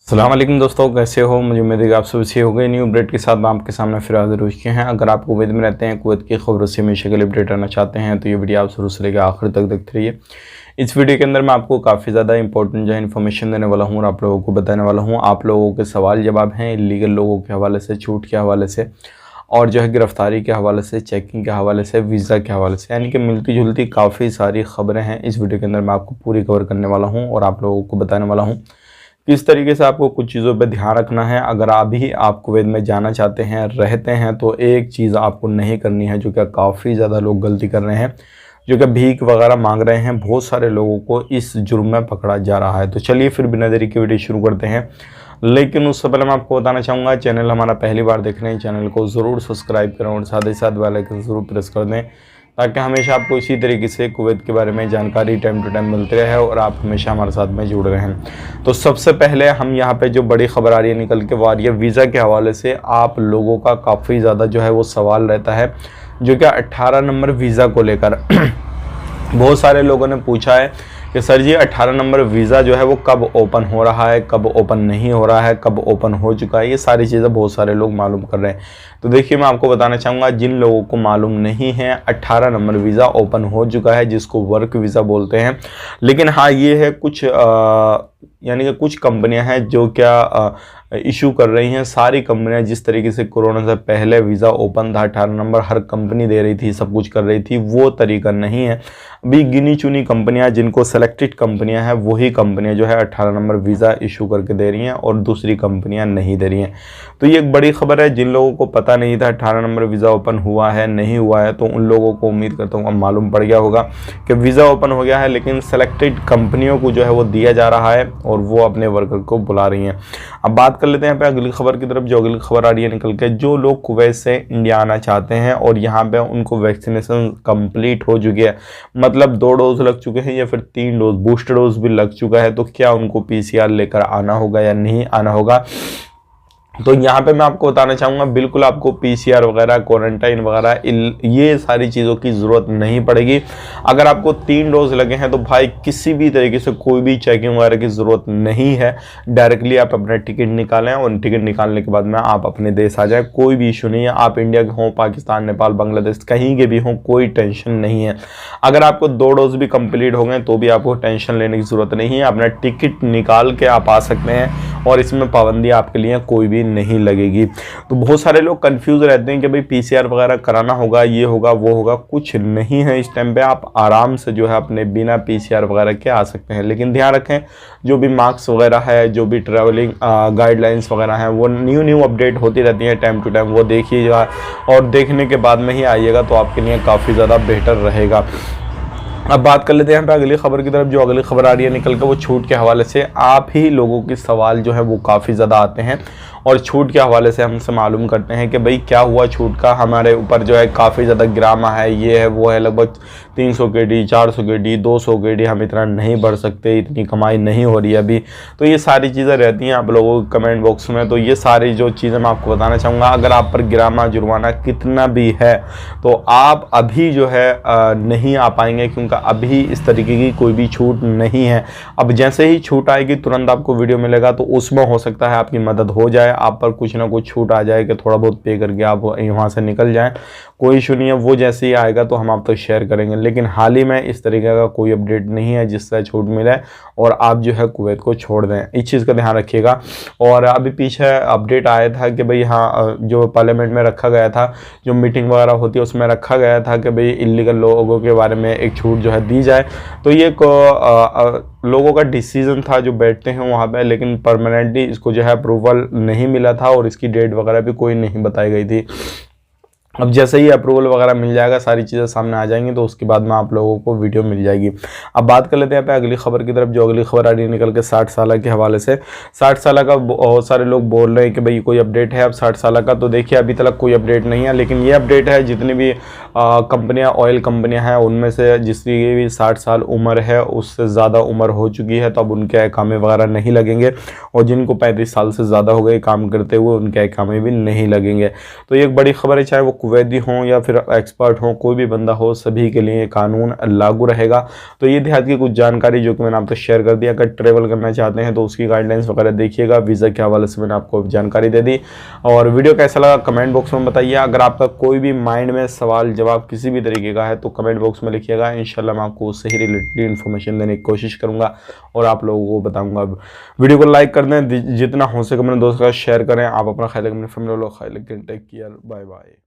अस्सलाम वालेकुम दोस्तों, कैसे हो। मुझे उम्मीद है कि आप सब अच्छे हो गए। न्यू अपडेट के साथ मैं आपके सामने फिर हाजिर हो चुके हैं। अगर आप कुवैत में रहते हैं, कुवैत की खबरों से हमेशा के लिए अपडेट रहना चाहते हैं तो ये वीडियो आप शुरू से लेकर आखिर तक देखते रहिए। इस वीडियो के अंदर मैं आपको काफ़ी ज़्यादा इंपॉर्टेंट जो है इन्फॉर्मेशन देने वाला हूँ और आप लोगों को बताने वाला हूँ। आप लोगों के सवाल जवाब हैं इलीगल लोगों के हवाले से, छूट के हवाले से और जो है गिरफ्तारी के हवाले से, चेकिंग के हवाले से, वीज़ा के हवाले से, यानी कि मिलती जुलती काफ़ी सारी खबरें हैं। इस वीडियो के अंदर मैं आपको पूरी कवर करने वाला हूँ और आप लोगों को बताने वाला हूँ किस तरीके से आपको कुछ चीज़ों पे ध्यान रखना है। अगर अभी आप कुवैत में जाना चाहते हैं, रहते हैं, तो एक चीज़ आपको नहीं करनी है, जो कि काफ़ी ज़्यादा लोग गलती कर रहे हैं, जो कि भीख वगैरह मांग रहे हैं। बहुत सारे लोगों को इस जुर्म में पकड़ा जा रहा है। तो चलिए फिर बिना देरी की वीडियो शुरू करते हैं। लेकिन उससे पहले मैं आपको बताना चाहूँगा, चैनल हमारा पहली बार देख रहे हैं, चैनल को ज़रूर सब्सक्राइब करें और साथ ही साथ बेल आइकन ज़रूर प्रेस कर दें, ताकि हमेशा आपको इसी तरीके से कुवैत के बारे में जानकारी टाइम टू टाइम मिलती रहे और आप हमेशा हमारे साथ में जुड़ रहे हैं। तो सबसे पहले हम यहाँ पे जो बड़ी खबर आ रही है निकल के, वो आ रही है वीज़ा के हवाले से। आप लोगों का काफ़ी ज़्यादा जो है वो सवाल रहता है, जो कि 18 नंबर वीज़ा को लेकर बहुत सारे लोगों ने पूछा है कि सर जी 18 नंबर वीज़ा जो है वो कब ओपन हो रहा है, कब ओपन नहीं हो रहा है, कब ओपन हो चुका है। ये सारी चीज़ें बहुत सारे लोग मालूम कर रहे हैं। तो देखिए, मैं आपको बताना चाहूँगा, जिन लोगों को मालूम नहीं है, 18 नंबर वीज़ा ओपन हो चुका है, जिसको वर्क वीज़ा बोलते हैं। लेकिन हाँ, ये है कुछ यानी कि कुछ कंपनियां हैं जो क्या इशू कर रही हैं। सारी कंपनियां जिस तरीके से कोरोना से पहले वीज़ा ओपन था, 18 नंबर हर कंपनी दे रही थी, सब कुछ कर रही थी, वो तरीका नहीं है। अभी गिनी चुनी कंपनियां, जिनको सेलेक्टेड कंपनियां हैं, वही कंपनियां जो है 18 नंबर वीज़ा इशू करके दे रही हैं और दूसरी कंपनियां नहीं दे रही हैं। तो ये एक बड़ी खबर है। जिन लोगों को पता नहीं था 18 नंबर वीज़ा ओपन हुआ है नहीं हुआ है, तो उन लोगों को उम्मीद करता हूँ अब मालूम पड़ गया होगा कि वीज़ा ओपन हो गया है, लेकिन सेलेक्टेड कंपनियों को जो है वो दिया जा रहा है और वो अपने वर्कर को बुला रही हैं। अब बात कर लेते हैं पे अगली खबर की तरफ। जो अगली खबर आ रही है निकल के, जो लोग कुवैत से इंडिया आना चाहते हैं और यहाँ पे उनको वैक्सीनेशन कंप्लीट हो चुकी है, मतलब 2 डोज लग चुके हैं या फिर 3 डोज, बूस्टर डोज भी लग चुका है, तो क्या उनको पीसीआर लेकर आना होगा या नहीं आना होगा। तो यहाँ पे मैं आपको बताना चाहूँगा, बिल्कुल आपको पीसीआर वगैरह, क्वारंटाइन वगैरह, ये सारी चीज़ों की ज़रूरत नहीं पड़ेगी। अगर आपको 3 डोज लगे हैं तो भाई किसी भी तरीके से कोई भी चेकिंग वगैरह की ज़रूरत नहीं है। डायरेक्टली आप अपना टिकट निकालें और टिकट निकालने के बाद में आप अपने देश आ जाएँ, कोई भी इशू नहीं है। आप इंडिया के हों, पाकिस्तान, नेपाल, बांग्लादेश, कहीं के भी हों, कोई टेंशन नहीं है। अगर आपको 2 डोज भी कंप्लीट हो गए तो भी आपको टेंशन लेने की ज़रूरत नहीं है। अपना टिकट निकाल के आप आ सकते हैं और इसमें पाबंदी आपके लिए कोई भी नहीं लगेगी। तो बहुत सारे लोग कंफ्यूज रहते हैं कि भाई पीसीआर वगैरह कराना होगा, ये होगा, वो होगा। कुछ नहीं है इस टाइम पे, आप आराम से जो है अपने बिना पीसीआर वगैरह के आ सकते हैं। लेकिन ध्यान रखें, जो भी मार्क्स वगैरह है, जो भी ट्रैवलिंग गाइडलाइंस वगैरह हैं, वो न्यू अपडेट होती रहती है टाइम टू टाइम, वो देखिएगा और देखने के बाद में ही आइएगा, तो आपके लिए काफ़ी ज़्यादा बेहतर रहेगा। अब बात कर लेते हैं यहाँ पे अगली खबर की तरफ। जो अगली खबर आ रही है निकल के, वो छूट के हवाले से। आप ही लोगों के सवाल जो है वो काफ़ी ज़्यादा आते हैं और छूट के हवाले से हमसे मालूम करते हैं कि भाई क्या हुआ छूट का। हमारे ऊपर जो है काफ़ी ज़्यादा गिरामा है, ये है वो है, लगभग 300 KD, 400 KD, 200 KD हम इतना नहीं भर सकते, इतनी कमाई नहीं हो रही है अभी। तो ये सारी चीज़ें रहती हैं आप लोगों के कमेंट बॉक्स में। तो ये सारी जो चीज़ें मैं आपको बताना चाहूँगा, अगर आप पर गिरामा जुर्माना कितना भी है तो आप अभी जो है नहीं आ पाएंगे, क्योंकि अभी इस तरीके की कोई भी छूट नहीं है। अब जैसे ही छूट आएगी तुरंत आपको वीडियो मिलेगा, तो उसमें हो सकता है आपकी मदद हो जाए, आप पर कुछ ना कुछ छूट आ जाए कि थोड़ा बहुत पे करके आप वहाँ से निकल जाएं। कोई इशू नहीं है, वो जैसे ही आएगा तो हम आप तक शेयर करेंगे। लेकिन हाल ही में इस तरीके का कोई अपडेट नहीं है जिससे छूट मिले और आप जो है कुवैत को छोड़ दें। इस चीज़ का ध्यान रखिएगा। और अभी पीछे अपडेट आया था कि भाई हाँ, जो पार्लियामेंट में रखा गया था, जो मीटिंग वगैरह होती है उसमें रखा गया था कि भाई इलीगल लोगों के बारे में एक छूट जो है दी जाए। तो ये लोगों का डिसीजन था जो बैठते हैं वहाँ पे, लेकिन परमानेंटली इसको जो है अप्रूवल नहीं मिला था और इसकी डेट वगैरह भी कोई नहीं बताई गई थी। अब जैसे ही अप्रूवल वगैरह मिल जाएगा, सारी चीज़ें सामने आ जाएंगी, तो उसके बाद में आप लोगों को वीडियो मिल जाएगी। अब बात कर लेते हैं पे अगली खबर की तरफ। जो अगली खबर आ रही है निकल के 60 साल के हवाले से। 60 साल का बहुत सारे लोग बोल रहे हैं कि भाई कोई अपडेट है अब 60 साल का। तो देखिए, अभी तक कोई अपडेट नहीं है, लेकिन ये अपडेट है जितनी भी कंपनियां, ऑयल कंपनियां हैं, उनमें से जिसकी भी 60 साल उम्र है, उससे ज़्यादा उम्र हो चुकी है, तो अब उनके इकामे वगैरह नहीं लगेंगे। और जिनको 35 साल से ज़्यादा हो गए काम करते हुए, उनके इकामे भी नहीं लगेंगे। तो ये एक बड़ी खबर है, चाहे वो कुवैती हों या फिर एक्सपर्ट हों, कोई भी बंदा हो, सभी के लिए कानून लागू रहेगा। तो ये देहात की कुछ जानकारी जो कि मैंने आपको शेयर कर दिया। अगर ट्रेवल करना चाहते हैं तो उसकी गाइडलाइंस वगैरह देखिएगा। वीज़ा के हवाले से मैंने आपको जानकारी दे दी। और वीडियो कैसा लगा कमेंट बॉक्स में बताइए। अगर आपका कोई भी माइंड में सवाल जवाब किसी भी तरीके का है तो कमेंट बॉक्स में लिखिएगा। इंशाल्लाह मैं आपको उससे ही रिलेटेड इन्फॉर्मेशन देने की कोशिश करूँगा और आप लोगों को बताऊँगा। वीडियो को लाइक कर दें, जितना हो सके अपने दोस्तों का शेयर करें। आप अपना ख्याल रखें, अपनी फैमिली वालों का ख्याल रखें। Take care, bye bye.